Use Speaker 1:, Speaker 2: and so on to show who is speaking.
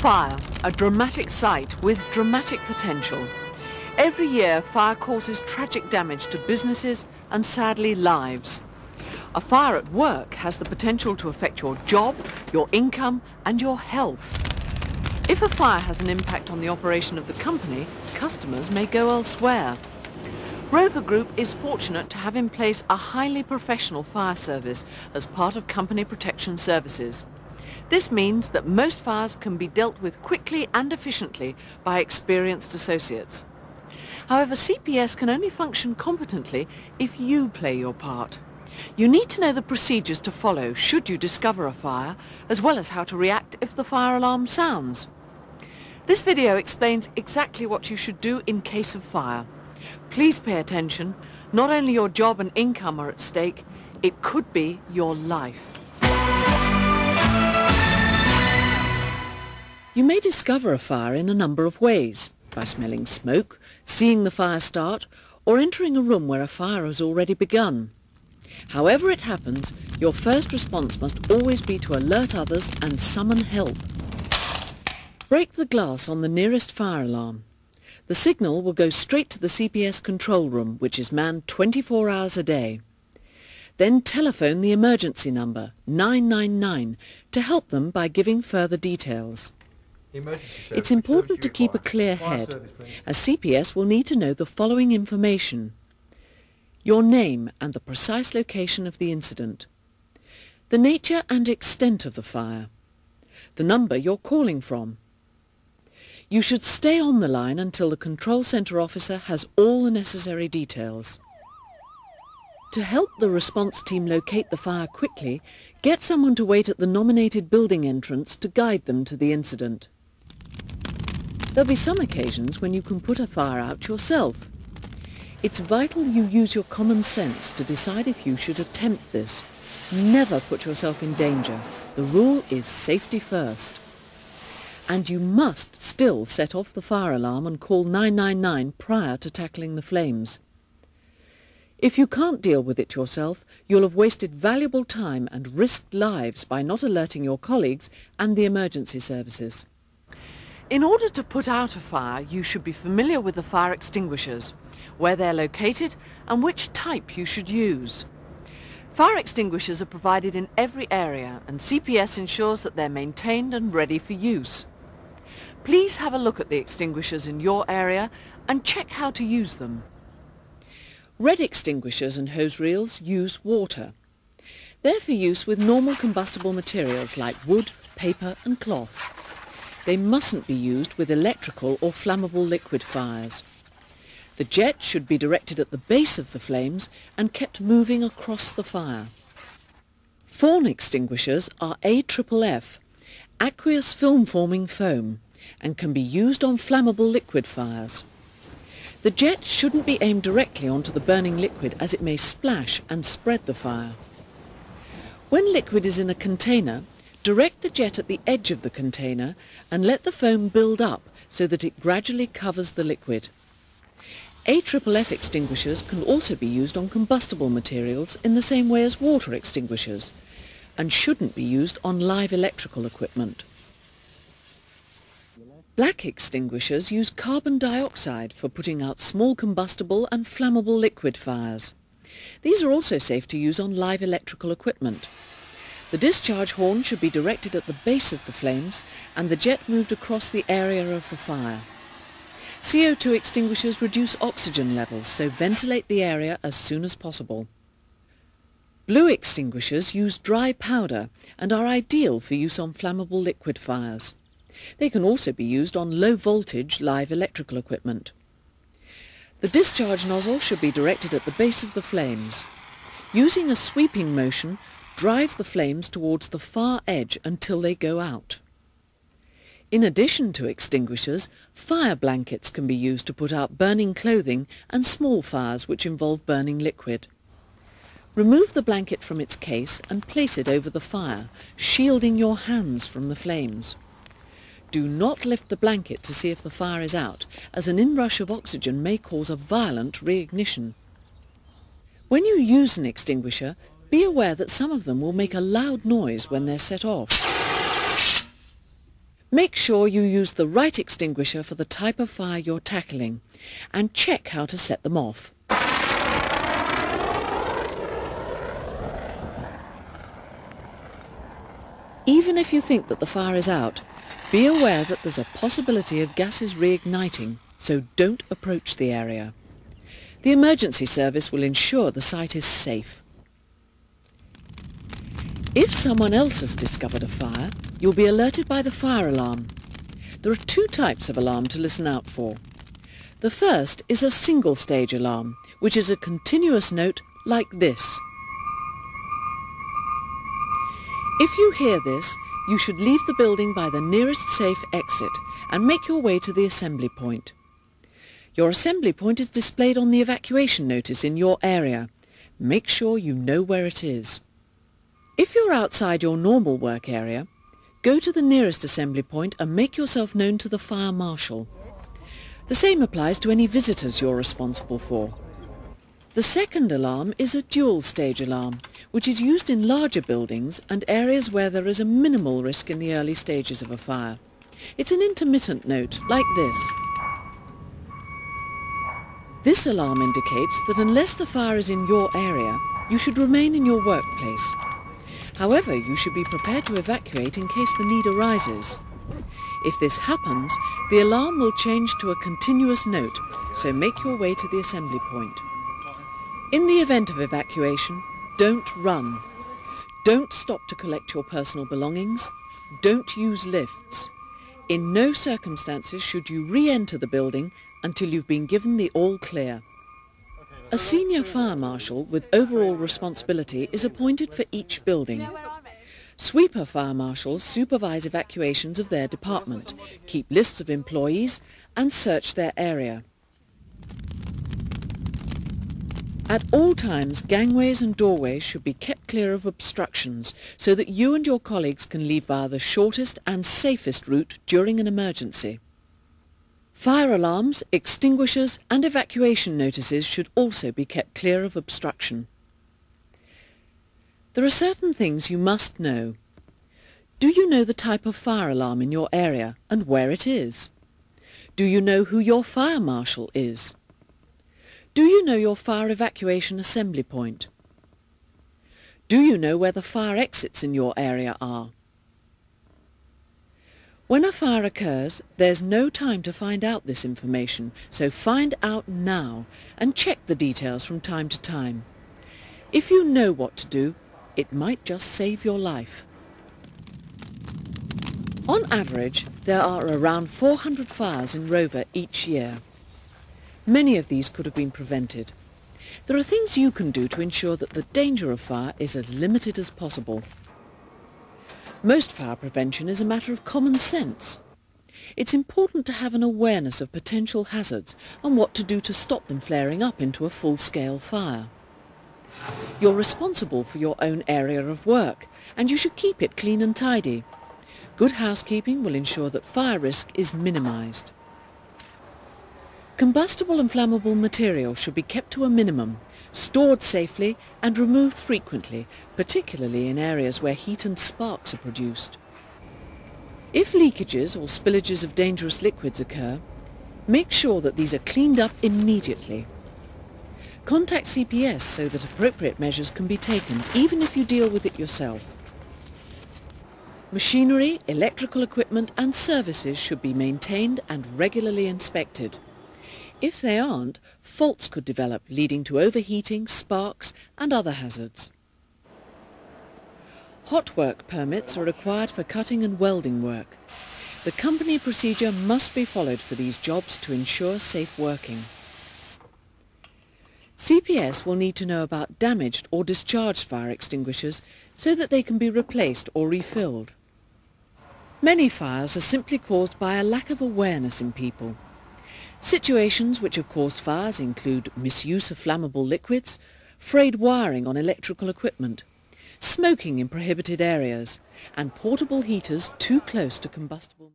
Speaker 1: Fire, a dramatic sight with dramatic potential. Every year, fire causes tragic damage to businesses and, sadly, lives. A fire at work has the potential to affect your job, your income, and your health. If a fire has an impact on the operation of the company, customers may go elsewhere. Rover Group is fortunate to have in place a highly professional fire service as part of company protection services. This means that most fires can be dealt with quickly and efficiently by experienced associates. However, CPS can only function competently if you play your part. You need to know the procedures to follow should you discover a fire, as well as how to react if the fire alarm sounds. This video explains exactly what you should do in case of fire. Please pay attention. Not only your job and income are at stake, it could be your life. You may discover a fire in a number of ways: by smelling smoke, seeing the fire start, or entering a room where a fire has already begun. However it happens, your first response must always be to alert others and summon help. Break the glass on the nearest fire alarm. The signal will go straight to the CPS control room, which is manned 24 hours a day. Then telephone the emergency number, 999, to help them by giving further details. It's important to keep a clear head, as CPS will need to know the following information: your name and the precise location of the incident, the nature and extent of the fire, the number you're calling from. You should stay on the line until the control centre officer has all the necessary details. To help the response team locate the fire quickly, get someone to wait at the nominated building entrance to guide them to the incident. There'll be some occasions when you can put a fire out yourself. It's vital you use your common sense to decide if you should attempt this. Never put yourself in danger. The rule is safety first. And you must still set off the fire alarm and call 999 prior to tackling the flames. If you can't deal with it yourself, you'll have wasted valuable time and risked lives by not alerting your colleagues and the emergency services. In order to put out a fire, you should be familiar with the fire extinguishers, where they're located and which type you should use. Fire extinguishers are provided in every area, and CPS ensures that they're maintained and ready for use. Please have a look at the extinguishers in your area and check how to use them. Red extinguishers and hose reels use water. They're for use with normal combustible materials like wood, paper and cloth. They mustn't be used with electrical or flammable liquid fires. The jet should be directed at the base of the flames and kept moving across the fire. Thorn extinguishers are AFFF, aqueous film-forming foam, and can be used on flammable liquid fires. The jet shouldn't be aimed directly onto the burning liquid, as it may splash and spread the fire. When liquid is in a container, direct the jet at the edge of the container and let the foam build up so that it gradually covers the liquid. AFFF extinguishers can also be used on combustible materials in the same way as water extinguishers, and shouldn't be used on live electrical equipment. Black extinguishers use carbon dioxide for putting out small combustible and flammable liquid fires. These are also safe to use on live electrical equipment. The discharge horn should be directed at the base of the flames and the jet moved across the area of the fire. CO2 extinguishers reduce oxygen levels, so ventilate the area as soon as possible. Blue extinguishers use dry powder and are ideal for use on flammable liquid fires. They can also be used on low-voltage live electrical equipment. The discharge nozzle should be directed at the base of the flames. Using a sweeping motion, drive the flames towards the far edge until they go out. In addition to extinguishers, fire blankets can be used to put out burning clothing and small fires which involve burning liquid. Remove the blanket from its case and place it over the fire, shielding your hands from the flames. Do not lift the blanket to see if the fire is out, as an inrush of oxygen may cause a violent reignition. When you use an extinguisher, be aware that some of them will make a loud noise when they're set off. Make sure you use the right extinguisher for the type of fire you're tackling, and check how to set them off. Even if you think that the fire is out, be aware that there's a possibility of gases reigniting, so don't approach the area. The emergency service will ensure the site is safe. If someone else has discovered a fire, you'll be alerted by the fire alarm. There are two types of alarm to listen out for. The first is a single-stage alarm, which is a continuous note like this. If you hear this, you should leave the building by the nearest safe exit and make your way to the assembly point. Your assembly point is displayed on the evacuation notice in your area. Make sure you know where it is. If you're outside your normal work area, go to the nearest assembly point and make yourself known to the fire marshal. The same applies to any visitors you're responsible for. The second alarm is a dual-stage alarm, which is used in larger buildings and areas where there is a minimal risk in the early stages of a fire. It's an intermittent note, like this. This alarm indicates that unless the fire is in your area, you should remain in your workplace. However, you should be prepared to evacuate in case the need arises. If this happens, the alarm will change to a continuous note, so make your way to the assembly point. In the event of evacuation, don't run. Don't stop to collect your personal belongings. Don't use lifts. In no circumstances should you re-enter the building until you've been given the all clear. A senior fire marshal with overall responsibility is appointed for each building. Sweeper fire marshals supervise evacuations of their department, keep lists of employees, and search their area. At all times, gangways and doorways should be kept clear of obstructions so that you and your colleagues can leave via the shortest and safest route during an emergency. Fire alarms, extinguishers and evacuation notices should also be kept clear of obstruction. There are certain things you must know. Do you know the type of fire alarm in your area and where it is? Do you know who your fire marshal is? Do you know your fire evacuation assembly point? Do you know where the fire exits in your area are? When a fire occurs, there's no time to find out this information, so find out now and check the details from time to time. If you know what to do, it might just save your life. On average, there are around 400 fires in Rover each year. Many of these could have been prevented. There are things you can do to ensure that the danger of fire is as limited as possible. Most fire prevention is a matter of common sense. It's important to have an awareness of potential hazards and what to do to stop them flaring up into a full-scale fire. You're responsible for your own area of work, and you should keep it clean and tidy. Good housekeeping will ensure that fire risk is minimized. Combustible and flammable material should be kept to a minimum, stored safely and removed frequently, particularly in areas where heat and sparks are produced. If leakages or spillages of dangerous liquids occur, make sure that these are cleaned up immediately. Contact CPS so that appropriate measures can be taken, even if you deal with it yourself. Machinery, electrical equipment and services should be maintained and regularly inspected. If they aren't, faults could develop, leading to overheating, sparks and other hazards. Hot work permits are required for cutting and welding work. The company procedure must be followed for these jobs to ensure safe working. CPS will need to know about damaged or discharged fire extinguishers so that they can be replaced or refilled. Many fires are simply caused by a lack of awareness in people. Situations which have caused fires include misuse of flammable liquids, frayed wiring on electrical equipment, smoking in prohibited areas, and portable heaters too close to combustible